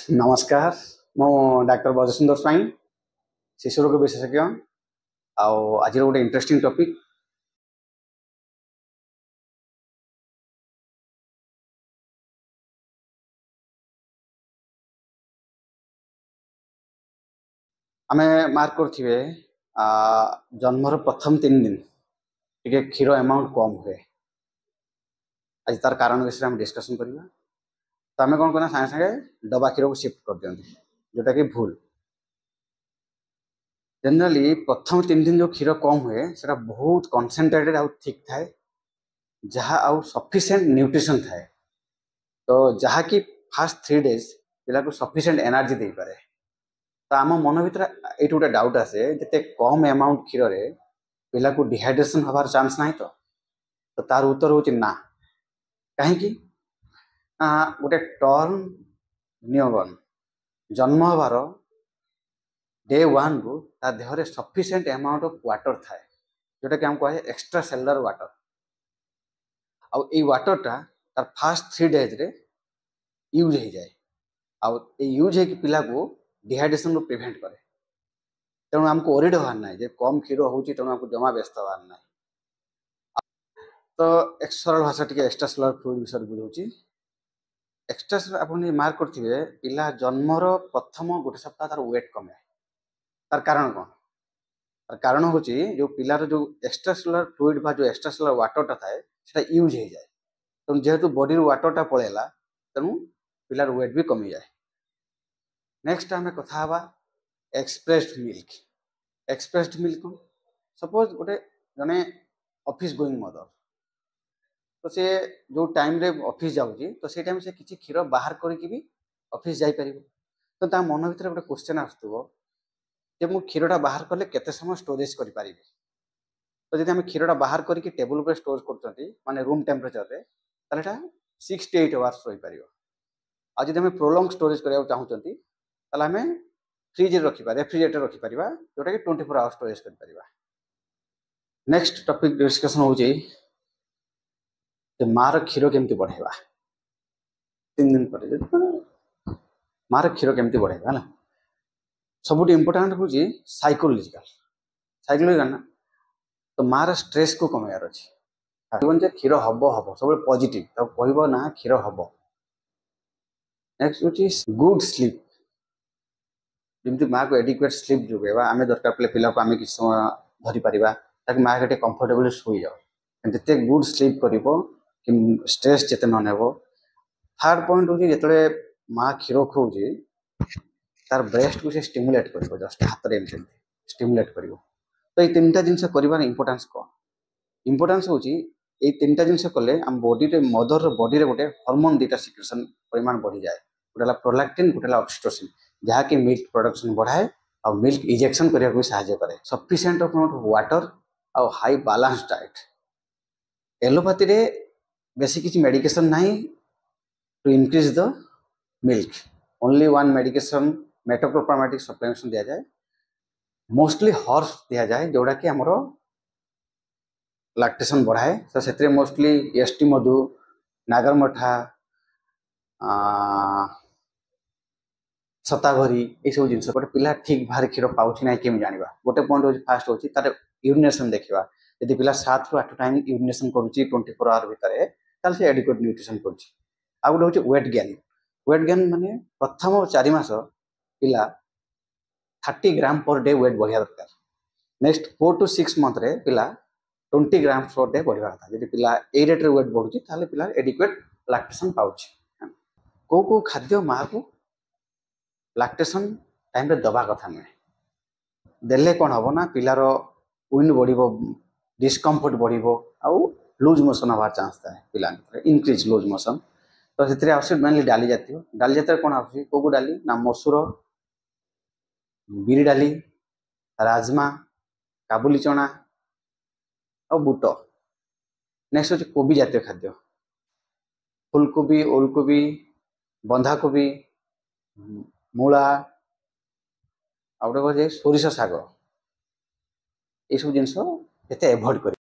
नमस्कार। मो डॉक्टर बजसुंदर स्वाई, शिशु रोग विशेषज्ञ। आज गोटे इंटरेस्टिंग टॉपिक आमे मार्क करथिबे जन्मर प्रथम 3 दिन टिके क्षीर अमाउंट कम हुए। आज तार कारण विषय हम डिस्कशन करबा। तो आमे कोन कोना संगे संगे डबा क्षीर को शिफ्ट कर दियंती, जोटा कि भूल। जनरली प्रथम 3 दिन जो क्षीर कम हुए सेटा बहुत कंसंट्रेटेड आउ थिक थाए, जहा आउ सफिशिएंट न्यूट्रिशन थाए। तो जहा कि फर्स्ट 3 डेज पिला को सफिशिएंट एनर्जी दे पारे। तो आम मन भर ये गोटे डाउट आसे जिते कम अमाउंट क्षीर रे पिला को डिहाइड्रेशन हबार चांस ना। तो तार उत्तर हूँ ना। कहीं गोटे टर्म न्यूबॉर्न जन्म हबार डे 1 रु ता देह सफिशिएंट अमाउंट ऑफ वाटर थाए, जोटा कि हम कहे एक्स्ट्रा सेलुलर वाटर। आउ ए वाटर टा तार फर्स्ट 3 डेज रे यूज हो जाए। आउ यूज है पिला को डिहाइड्रेशन रू प्रिवेंट करे। तेणु आमको ओरिड हबार ना जे कम क्षीर होची तेणु आमको जमा व्यस्त हबार ना। तो एक सरल भाषा टिके एक्स्ट्रा सेलुलर फ्लूइड विषय बुझाऊँ। एक्स्ट्रा सेलुलर आप मार्क करथिबे पिला जन्मर प्रथम गोटे सप्ताह तार वेट कमे। तार कारण कौन? तार कारण होची जो पिलार जो एक्स्ट्रा सेलुलर फ्लूइड बा जो एक्स्ट्रा सेलुलर वाटर टा थाए सेटा यूज हो जाए। तेणु जेहेतु बॉडी रू वाटर टा पळेला तेणु पिलार वेट भी कमी जाए। नेक्स्ट आमे कथा हबा expressed milk. Expressed milk suppose गोटे जने ऑफिस गोइंग मदर, तो से जो टाइम रे ऑफिस जाउची तो से टाइम से किछि क्षीर बाहर करके भी ऑफिस जाई परिबो। तो ता मन भीतर गोटे क्वेश्चन आस्तुबो जे मु क्षीरटा बाहर करले केते समय स्टोरेज करि परिबे। तो जदि हम क्षीरटा बाहर करके टेबल पे स्टोर करचंती माने रूम टेम्परेचर रे तालेटा 6 to 8 आवर्स रहि परिबो। आ जदि हम प्रोलॉन्ग स्टोरेज करिया चाहूचंती ताले हमें फ्रिज रे रखिबा, रेफ्रिजरेटर रखिपारिबा, जोटा कि 24 आवर्स स्टोरेज करि परिबा। नेक्स्ट टॉपिक डिस्कशन होची मार क्षीर केमती बढ़ेगा। 3 दिन पर मार क्षीर केमती बढ़ेगा ना सब इम्पोर्टाट हूँ साइकोलॉजिकल। साइकोलॉजिकल ना तो मार स्ट्रेस को कमार अच्छे क्षीर हम हम सब पॉजिटिव तब कह ना क्षीर हम। नेक्स्ट हूँ गुड स्लीप। जमी माँ को एडिक्वेट स्लीप जोगेबा आम दरकार पड़े पिला को आम कि समय धरी पारिबा ताकि माँ के कंफर्टेबली शुई जाओ जिते गुड स्लीप कर स्ट्रेस जिते न। थर्ड पॉइंट हूँ जो माँ क्षीर खोजी तार ब्रेस्ट को स्टिमुलेट कर जस्ट हाथ में स्टिमुलेट कर। तो ये 3टा जिनस कर इंपोर्टेंस कौन? इंपोर्टेंस हूँ ये 3टा जिनस कले आम बॉडी रे मदर बॉडी रे गोटे हार्मोन 2टा सिक्रेशन परिमाण बढ़ी जाए। गोटे प्रोलैक्टिन गोटे ऑक्सीटोसिन जहाँकि मिल्क प्रोडक्शन बढ़ाए और मिल्क इंजेक्शन करने को साहाय्य करे। सफिशिएंट अमाउंट ऑफ वाटर और हाई बैलेंस डाइट। एलोपैथी रे बेसी किसी मेडिकेशन नहीं to increase the milk. Only one medication मेटोप्रोपामेटिक सप्लीमेंटेशन दिया जाए, मोस्टली हॉर्स दिया जाए जोड़ा कि हमरो लैक्टेशन बढ़ाए। तो से मोस्टली एसटी मधु, नागरमठा, सताभरी ये सब जिन गोटे पिला ठीक भार क्षीर पाँच ना केमी जाना। गोटे पॉइंट हूँ फास्ट हूँ तार यूरिनेशन देखा। यदि पिला 7 ରୁ 8 टाइम यूरिनेशन करुच्ची 24 आवर भितर से एडिक्वेट न्यूट्रिशन करुच्ची। आ गोटे हूँ वेट गेन। वेट गेन माने प्रथम 4 मास पिला 30 ग्राम पर डे वेट बढ़िया दरकार। नेक्स्ट 4 to 6 मंथ रे पिला 20 ग्राम पर डे बढ़िया था। जब पिला ए रेट रे वेट बढ़ुची ताले पिला एडिक्वेट लैक्टेशन पाउची। को खाद्य माँ को लैक्टेशन टाइम रे दबा कथा नुहे। देले कौन हम ना पिलार विंड बढ़ो, डिस्कम्फर्ट बढ़ो, आउ लूज मोशन हबार चांस था पिला इनक्रीज लूज मोशन। तो से आउट मेनली डाली जाती। डाली जाती कौन आसुची को डाली ना मसूर, बिरी डाली, राजमा, काबुली चना और बुट। नेक्स्ट हूँ कोबी जातीय खाद्य, फुलकोबी, ओलकोबी, बंधाकोबी, मूला, आउटे सोरिष साग, ये सब जिनस एवॉइड कर।